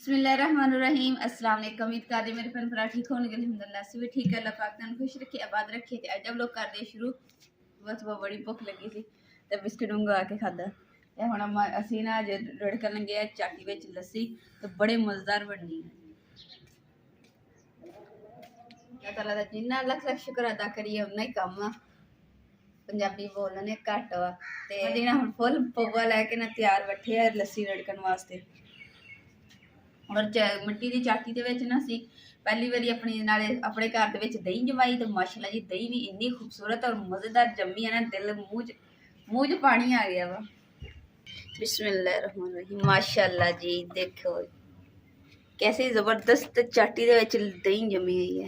बिस्मिल्लाहिर्रहमानिर्रहीम। अस्सलाम वालेकुम। उम्मीद करते मेरे भैन भरा ठीक होने अल्हम्दुलिल्लाह से भी ठीक है। अल्लाह पाक ने खुश रखे आबाद रखे। ते अज हम लोग कर दे शुरू। बस वो बड़ी भुख लगी सी ते बिस्किट मंगवा के खादा ते हुण असीं ना अज रड़कन लगे चाटी विच लस्सी ते बड़े मज़ेदार बननी है। अल्लाह ताला दा जिन्ना लख लख शुक्र अदा करिए उन्ना ही कम आ। पंजाबी बोलने घट वा ते जिन्ना हुण फुल पौवा लैके ना तैयार बैठे आ लस्सी रड़कन वास्ते। और मिट्टी की चाटी दे विच ना असीं पहली बारी अपनी नाले अपने घर दे विच दही जमाई तो माशाल्लाह जी दही भी इन्नी खूबसूरत और मज़ेदार जमी है ना दिल मूँह च पानी आ गया वा। बिस्मिल्लाहिर्रहमानिर्रहीम। माशाल्लाह जी देखो कैसी ज़बरदस्त चाटी दे विच दही जमी हुई है।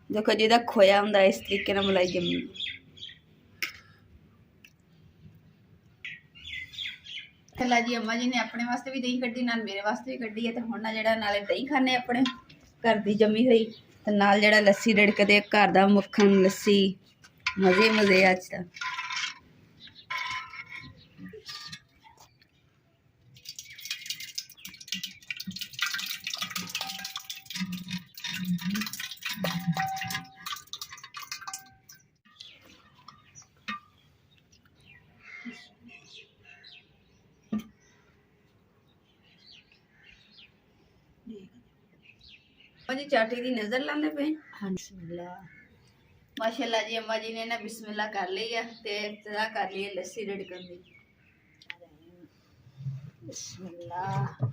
देखो जिहदा खोया हुंदा इस तरीके नाल मलाई जमी। अल्लाह जी अम्मा जी ने अपने वास्ते भी दही कड्ढी नाल मेरे वास्ते भी कड्ढी है। तो हुण ना जेहड़ा नाले दही खाने अपने घर दी जमी हुई ते नाल जेहड़ा लस्सी रिड़कदे घर दा मक्खन लस्सी मज़े मज़े अज दा। जी चाटी दी नज़र लाने पे। हाँ बिस्मिल्लाह। माशाल्लाह जी अम्मा जी ने ना बिस्मिल्लाह कर ली है ते इब्तिदा कर ली है लस्सी रिड़कन दी। बिस्मिल्लाह।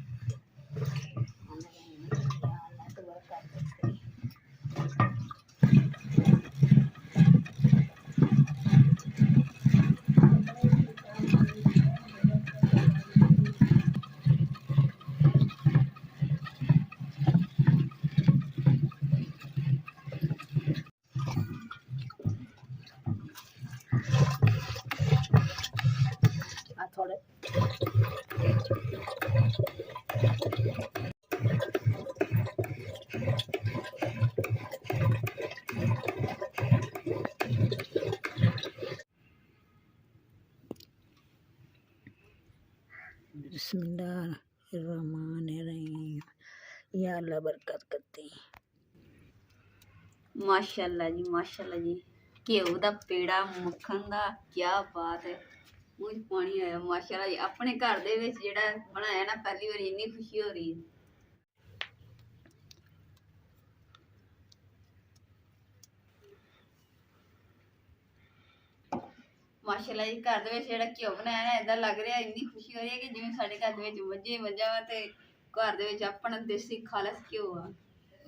थोड़े बिस्मिल्लाहिर्रहमानिर्रहीम। या अल्लाह बरकत करती। माशाल्लाह जी माशाल्लाह जी घ्यो दा पेड़ा मक्खन दा क्या बात है। मुझ पानी आया माशाल्लाह जी अपने घर दे विच जेहड़ा बनाया ना पहली बार इन्नी खुशी हो रही है। माशाल्लाह जी घर दे विच जेहड़ा घ्यो बनाया ना इदां लग रहा इन्नी खुशी हो रही है कि जिवें साडे घर दे विच मज्झे मज्झा वा ते घर दे विच अपना देसी खालस घ्यो आ।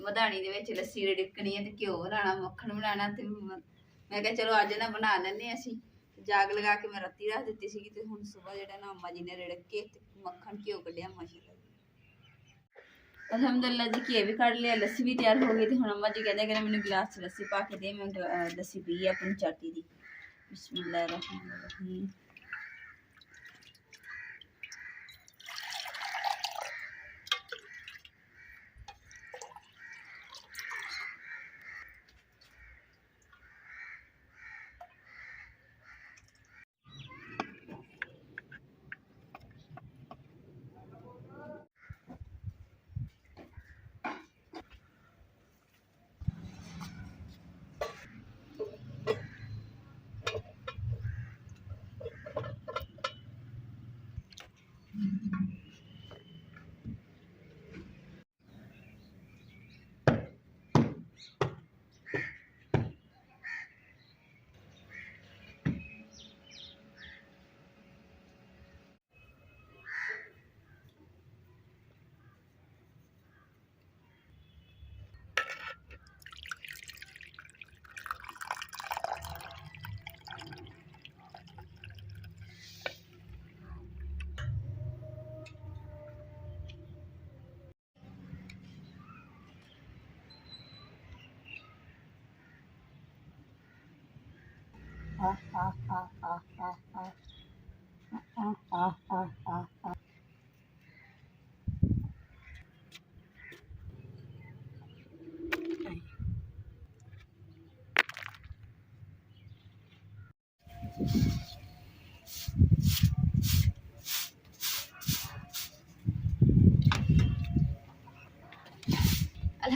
मधानी दे विच लस्सी रिड़कनी है ते घ्यो बनाना मक्खन बनाना ते मैं कहा चलो अज ना बना लैने असीं। जाग लगा के मैं राती रख दित्ती सीगी ते हुण सुबह जेहड़ा ना अम्मा जी ने रिड़क के ते मक्खन घ्यो कड्ढिया माशाल्लाह। अल्हम्दुलिल्लाह जी घी भी कढ़ लिया लस्सी भी तैयार हो गई थी। हुण अम्मा जी कहते कि मैंने गिलास च लस्सी पा के दे मैं लस्सी पी है अपनी चाटी दी। बिस्मिल्लाहिर्रहमानिर्रहीम।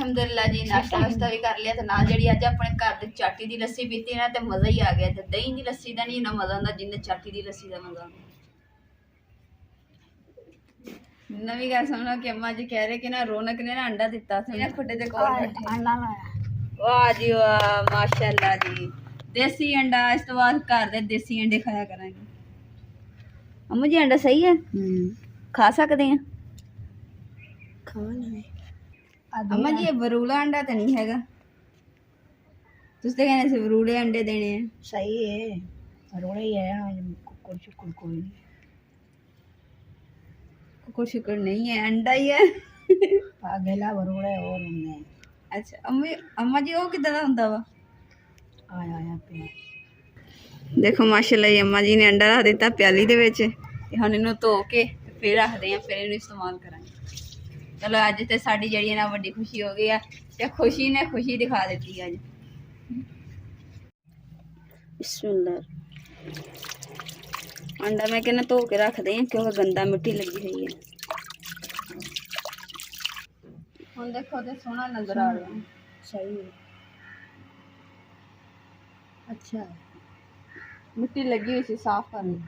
अल्हम्दुलिल्लाह जी नाश्ता वास्ता भी कर लिया, तो नाल जी अज अपने घर की चाटी की लस्सी पीती ना, तो मज़ा ही आ गया। तो दही की लस्सी का नहीं इन्ना मज़ा आता जिन्ना चाटी की लस्सी का मज़ा आता। नवी गल सुनो कि अम्मा जी कह रहे कि ना रौनक ने ना अंडा दिता खुडे दे कोल बैठे। वाह जी वाह, माशाअल्लाह जी, देसी अंडा। इस तो बाद घर दे देसी अंडे खाया करांगे। अम्मा जी अंडा सही है, खा सकते हैं? अम्मा जी ये बरूला अंडा तो नहीं हैगा? तुस ते कहने से बरूले अंडे देने हैं। सही है, बरूले ही है, कुकुर शुकुर कोई नहीं। कुकुर शुकुर नहीं है, अंडा ही है। पागला बरूले और उनने। अच्छा अम्मा जी वो कितना होता वा? आया आया पे देखो माशाल्लाह जी अम्मा जी ने अंडा रख दिता प्याली दे विच, ते हुण इहनूं धो के फिर रखदे हैं, फिर इहनूं इस्तेमाल करांगे। चलो अज तो साडी जिहड़ी ना वड्डी खुशी हो गई है, ते खुशी ने खुशी दिखा दी अज। बिस्मिल्लाह। अंडा मैं कहना धो के रख दें क्योंकि गंदा मिट्टी लगी हुई है। हुण देखो ते सोहना नजर आ रहा है। सही है, अच्छा है। मिट्टी लगी हुई सी साफ करनी।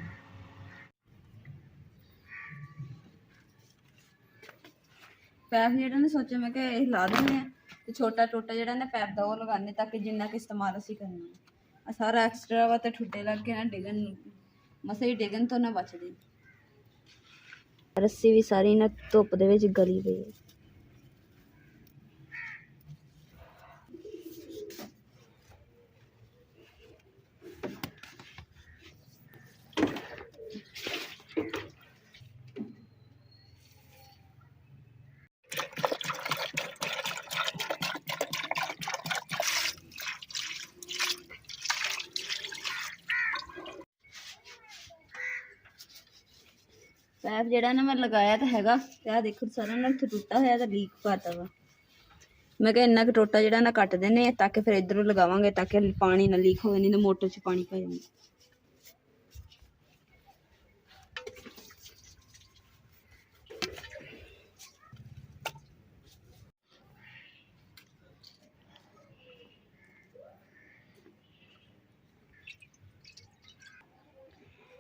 पैप जेड़ा ना सोचा मैं कि ला देंगे हैं, तो छोटा टोटा जेड़ा ना पैप दा वो लगाने ताकि जिन्ना कि इस्तेमाल असी करना। सारा एक्सट्रा वा तो ठुड्डे लग के ना डिगन, मसे ही डिगन तो ना बचदी। रस्सी भी सारी ना धुप दे विच गली पई है। पैप जेड़ा ना मैं लगाया तो हैगा, ते आ देखो सारा ना टुटा होया ते लीक करता वा। मैं कहा इन्ना क टोटा जेड़ा ना कट देने ताकि फिर इधरों लगावांगे ताकि पानी ना लीक होवे, नहीं तो मोटर च पानी पै जांदा।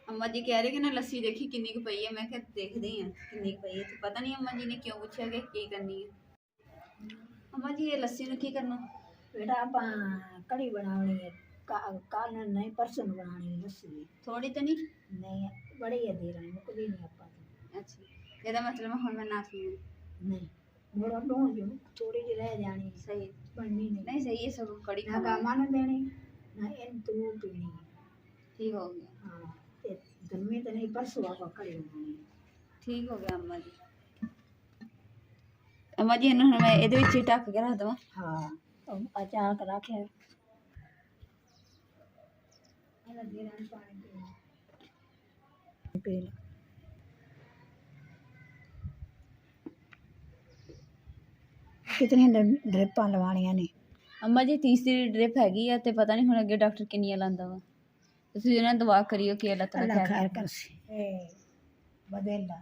अम्मा जी कह रहे कि ना लस्सी देखी किन्नी क पई है। मैं क्या देखते हैं किन्नी क पई है, तो पता नहीं अम्मा जी ने क्यों पूछा कि की करनी है। अम्मा जी ये लस्सी ने की करना? बेटा आप कड़ी बनानी है, काल नहीं परसों बनानी है लस्सी। थोड़ी तो नहीं? नहीं बड़ी है दे रही मुकदी नहीं आपा। अच्छा ਇਹਦਾ मतलब ਹੁਣ ਮੈਂ ਨਾ ਸੁਣੂ? नहीं मोड़ा ढूंढ जो थोड़ी जी रह जानी। सही बननी नहीं सही है, सब कड़ी ना गामा न देनी ना इन तू पीनी। ठीक हो गया। हाँ ते गर्मी तो नहीं परसों आप कड़ी बनानी। ठीक हो गया अम्मा जी। अम्मा जी ਇਹਨੂੰ ਮੈਂ ਇਹਦੇ ਵਿੱਚ ਹੀ ਢੱਕ ਕੇ ਰੱਖ ਦਵਾਂ? हाँ तो अचार कर रखे अलग दे रहा पानी पी लो। कितनी ड्रिपां लवानियां ने? अम्मा जी तीसरी ड्रिप हैगी है, ते पता नहीं हुण अगे डॉक्टर किन्नियां लांदा वा। ਤੁਸੀਂ ਇਹਨਾਂ ਦੁਆ ਕਰਿਓ ਕਿ ਅੱਲਾਹ ਤਾਲਾ अल्लाह खैर कर सी बदेला।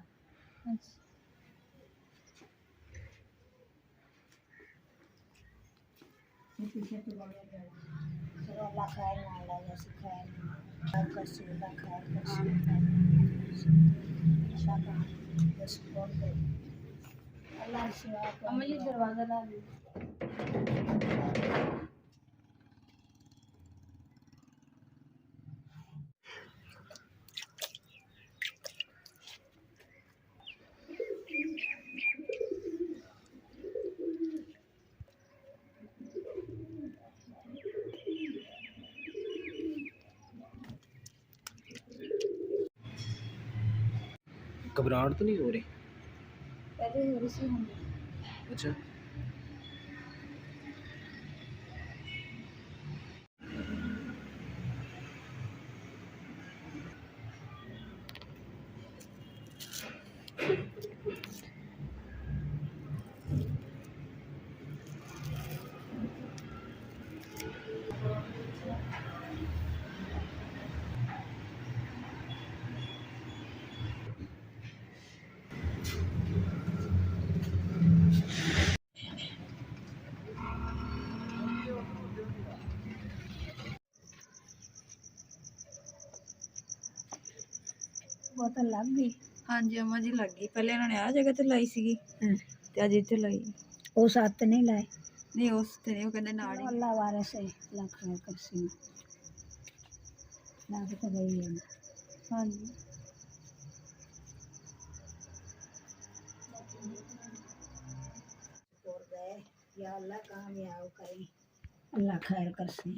अल्लाह खैर ना अल्लाह जैसे खैर कर सी अल्लाह खैर कर सी इंशाअल्लाह बस बोल दे अल्लाह से। अम्मा जी दरवाजा ला दो। घबराहट तो नहीं हो रही? पहले हो रही सी हम। अच्छा ਪਤਾ ਲੱਗ ਗਈ। ਹਾਂਜੀ ਅੰਮਾ ਜੀ ਲੱਗ ਗਈ। ਪਹਿਲੇ ਇਹਨਾਂ ਨੇ ਆ ਜਗ੍ਹਾ ਤੇ ਲਾਈ ਸੀਗੀ ਤੇ ਅੱਜ ਇੱਥੇ ਲਾਈ। ਉਹ ਸੱਤ ਨਹੀਂ ਲਾਏ। ਨਹੀਂ ਉਸ ਤੇ ਨਹੀਂ, ਉਹ ਕਹਿੰਦੇ ਨਾਲ ਹੀ। ਅੱਲਾ ਵਾਰਿਸ ਹੈ, ਲੱਖ ਕਰਸੀ ਲੱਗ ਤਾਂ ਗਈ ਹੈ। ਹਾਂਜੀ और गए या अल्लाह कामयाब करे, अल्लाह खैर करसी,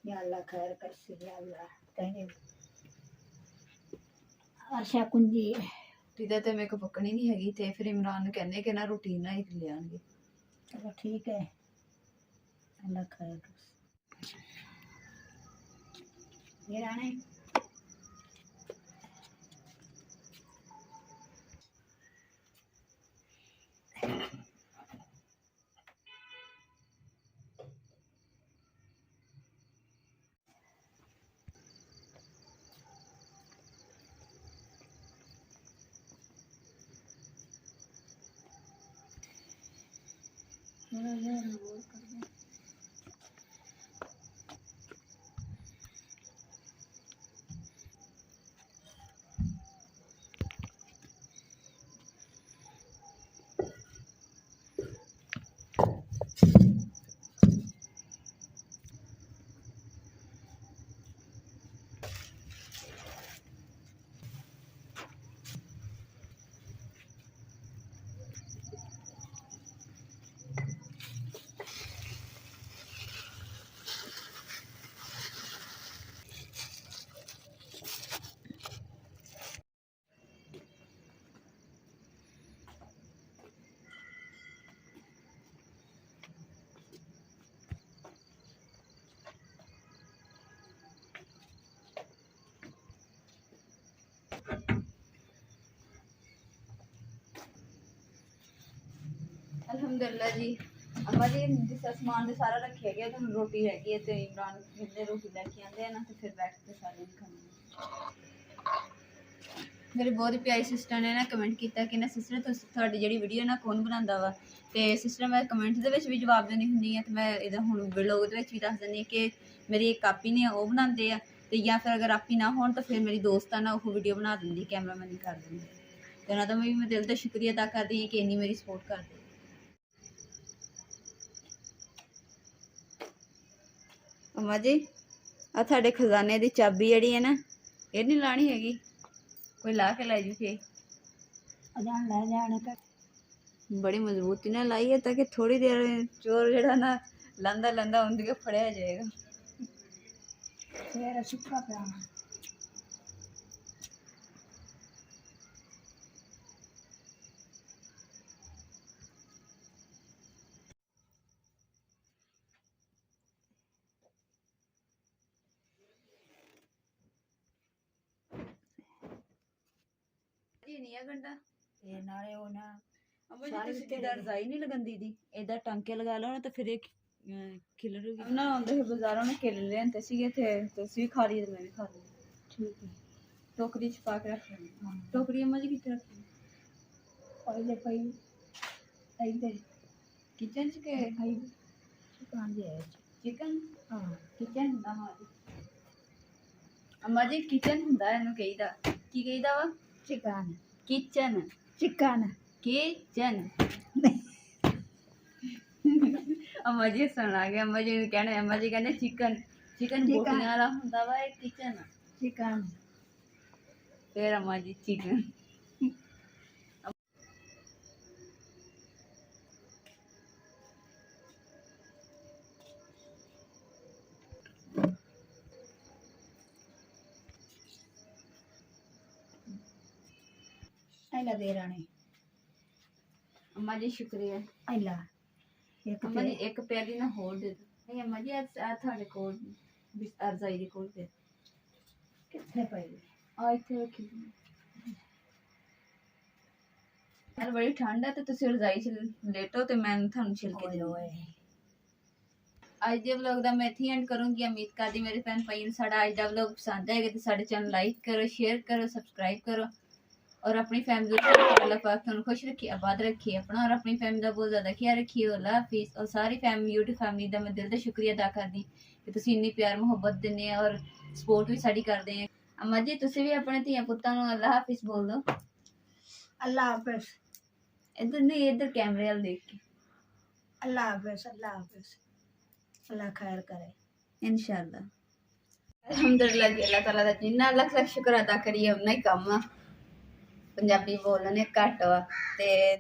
या अल्लाह खैर करसी, या अल्लाह तेरे आशा कुंजी है। ਜਿਹਦਾ ਤੇ ਮੇਰੇ ਕੋ ਪੱਕਣੀ ਨਹੀਂ ਹੈਗੀ ਤੇ ਫਿਰ ਇਮਰਾਨ ਨੂੰ ਕਹਿੰਦੇ ਕਿ ਨਾ ਰੂਟੀਨ ਨਾਲ ਹੀ ਲਿਆਣਗੇ। चलो ठीक है, अल्लाह खैर करसी। ये राणे थोड़ा देर और कर दे। ਅਲਹਮਦੁਲਿਲਾ ਜੀ ਅੰਮਾ ਜੀ ਜਿਸ ਸਮਾਨ ਦੇ ਸਾਰਾ ਰੱਖਿਆ ਗਿਆ ਤੁਹਾਨੂੰ ਰੋਟੀ ਹੈਗੀ ਹੈ ਤੇ ਇਮਰਾਨ ਕਹਿੰਦੇ ਰੋਟੀ ਲੈ ਕੇ ਆਉਂਦੇ ਆ ਨਾ ਤੇ ਫਿਰ ਬੈਠ ਕੇ ਸਾਰੇ ਖਾਂਦੇ। ਮੇਰੇ ਬਹੁਤ ਪਿਆਰੀ ਸਿਸਟਰ ਨੇ ਨਾ ਕਮੈਂਟ ਕੀਤਾ ਕਿ ਨਾ ਸਿਸਟਰ ਤੁਸੀਂ ਤੁਹਾਡੀ ਜਿਹੜੀ ਵੀਡੀਓ ਨਾ ਕੌਣ ਬਣਾਉਂਦਾ ਵਾ ਤੇ ਸਿਸਟਰ ਮੈਂ ਕਮੈਂਟ ਦੇ ਵਿੱਚ ਵੀ ਜਵਾਬ ਦਿੰਦੀ ਹੁੰਦੀ ਆ ਤੇ ਮੈਂ ਇਹਦਾ ਹੁਣ ਵਲੋਗ ਦੇ ਵਿੱਚ ਵੀ ਦੱਸ ਦਿੰਦੀ ਕਿ ਮੇਰੀ ਇੱਕ ਆਪੀ ਨੇ ਉਹ ਬਣਾਉਂਦੇ ਆ ਤੇ ਜਾਂ ਫਿਰ ਅਗਰ ਆਪੀ ਨਾ ਹੋਣ ਤਾਂ ਫਿਰ ਮੇਰੀ ਦੋਸਤ ਆ ਨਾ ਉਹ ਵੀਡੀਓ ਬਣਾ ਦਿੰਦੀ, ਕੈਮਰਾਮੈਨ ਕਰ ਦਿੰਦੀ ਤੇ ਉਹਨਾਂ ਦਾ ਵੀ ਮੈਂ ਦਿਲ ਤੋਂ ਸ਼ੁਕਰੀਆ ਅਦਾ ਕਰਦੀ ਹਾਂ ਕਿ ਇੰਨੀ ਮੇਰੀ ਸਪੋਰਟ ਕਰਦੇ। ਅੰਮਾ ਜੀ ਆ ਤੁਹਾਡੇ ਖਜ਼ਾਨੇ ਦੀ ਚਾਬੀ ਜਿਹੜੀ ਹੈ ਨਾ ਇਹ ਨਹੀਂ ਲਾਣੀ ਹੈਗੀ, ਕੋਈ ਲਾ ਕੇ ਲੈ ਜੂ ਫੇ। अजान ले जाने का बड़ी मजबूती ਨਾਲ ਲਾਈ ਹੈ ਤਾਂ ਕਿ ਥੋੜੀ ਦੇਰ ਚੋਰ ਜਿਹੜਾ ਨਾ ਲੰਦਾ ਲੰਦਾ ਹੁੰਦੀ ਕੇ ਫੜਿਆ ਜਾਏਗਾ। फिर सुखा पियाना। ਇਹ ਨਹੀਂ ਆ ਗੰਡਾ ये नाले वो ना ਅੰਮਾ ਜੀ ਤੁਸੀਂ ਕਿਦਾਂ ਰਜ਼ਾਈ ਨਹੀਂ ਲਗੰਦੀ ਦੀ ਏਦਾਂ ਟਾਂਕੇ ਲਗਾ ਲਓ ਨਾ ਤਾਂ ਫਿਰ ਇਹ ਖਿਲਰੂਗੀ ਨਾ। ਆਉਂਦੇ ਸੀ ਬਾਜ਼ਾਰੋਂ ਨੇ ਕੇਲੇ ਲਿਆਂਦੇ ਸੀਗੇ ਤੇ ਤੁਸੀਂ ਵੀ ਖਾ ਲਈ ਤੇ ਮੈਂ ਵੀ ਖਾ ਲਈ। ठीक है। ਟੋਕਰੀ ਚ ਪਾ ਕੇ ਰੱਖ ਲੈਣੀ। हाँ ਟੋਕਰੀ ਅੰਮਾ ਜੀ ਕਿੱਥੇ ਰੱਖੀ? पहले पई इधर ਕਿਚਨ ਚ ਕੇ आई दुकान दे है। ਚਿਕਨ हाँ ਕਿਚਨ ਹੁੰਦਾ ਅੰਮਾ ਜੀ। ਅੰਮਾ ਜੀ ਕਿਚਨ ਹੁੰਦਾ ਇਹਨੂੰ ਕਹੀਦਾ। ਕੀ ਕਹੀਦਾ ਵਾ? Chicken kitchen chicken kitchen. ਅੰਮਾ ਜੀ ਸੁਣ ਆ ਗਿਆ। ਅੰਮਾ ਜੀ ਨੂੰ ਕਹਿਣਾ ਅੰਮਾ ਜੀ ਕਹਿੰਦੇ ਚਿਕਨ ਚਿਕਨ ਬੋਟੀਆਂ ਵਾਲਾ ਹੁੰਦਾ ਵਾ ਇਹ ਕਿਚਨ। चिकन ਫਿਰ ਅੰਮਾ ਜੀ ਚਿਕਨ। ऐला दे रानी ਅੰਮਾ ਜੀ ਸ਼ੁਕਰੀਆ। ऐला एक ਅੰਮਾ ਜੀ ਇੱਕ ਪਿਆਲੀ ਨਾ ਹੋਰ ਦੇ ਦਿਓ। ਨਹੀਂ ਅੰਮਾ ਜੀ ਆ ਤੁਹਾਡੇ ਕੋਲ ਰਜ਼ਾਈ ਦੇ ਕੋਲ ਦੇ किथे पई ਆ ਇੱਥੇ ਰੱਖੀ ਯਾਰ ਬੜੀ ਠੰਡ ਹੈ ਤੇ ਤੁਸੀਂ ਰਜ਼ਾਈ 'ਚ ਲੇਟੋ ਤੇ ਮੈਂ ਤੁਹਾਨੂੰ ਛਿਲਕੇ ओए ਦੇ ਦੂੰ। ओए ਅੱਜ ਦੇ ਵਲੌਗ ਦਾ ਮੈਂ ਇੱਥੇ ਐਂਡ ਕਰੂੰਗੀ। ਉਮੀਦ ਕਰਦੀ ਮੇਰੇ ਭੈਣ ਭਾਈ ਨੂੰ ਸਾਡਾ ਅੱਜ ਦਾ ਵਲੌਗ ਪਸੰਦ ਆਏਗਾ ਤੇ ਸਾਡੇ ਚੈਨਲ ਲਾਈਕ ਕਰੋ, ਸ਼ੇਅਰ ਕਰੋ, ਸਬਸਕ੍ਰਾਈਬ ਕਰੋ और अपनी फैमिली को अल्लाह पाक तुम खुश रखिए, आबाद रखिए अपना और अपनी फैमिली का बहुत ज़्यादा ख्याल रखिए। अल्लाह हाफिज़। और सारी फैमिली यूट्यूब फैमिली का मैं दिल से शुक्रिया अदा करदी कि तुसीं इन्नी प्यार मुहब्बत दिंदे आ और सपोर्ट भी साड़ी करदे आ। अम्मा जी तुसीं भी अपने धियां पुत्तां नूं अल्लाह हाफिज़ बोल दो। अल्लाह हाफिज़। इधर नहीं, इधर कैमरे वाल देख के। अल्लाह हाफिज़। अल्लाह हाफिज़। अल्लाह खैर करे इंशाअल्लाह। अल्हम्दुलिल्लाह जी, अल्लाह ताला दा जिन्ना लख लख शुक्र अदा करिए उन्ना ही कम आ। पंजाबी बोलने घट वा ते